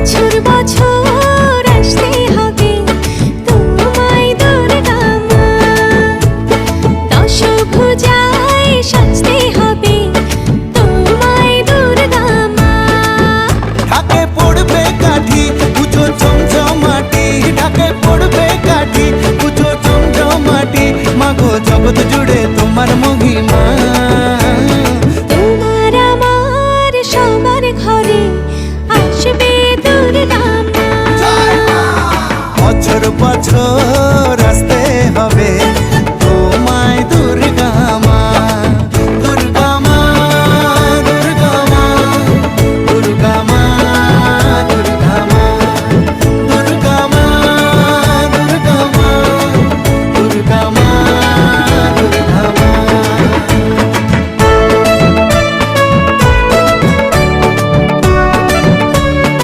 বছর বছর আসতে হবে তোমায় দুর্গা মা, দশভুজায় সাজতে হবে তোমায় দুর্গা মা। ঢাকে পড়বে কাঠি পুজো চমচমাটি, ঢাকে পড়বে কাঠি পুজো চমচমাটি, মাগো জগৎ জুড়ে তোমার মহিমা। তোমার আমার সবার ঘরে আসবে দুর্গা মা। বছর বছর আসতে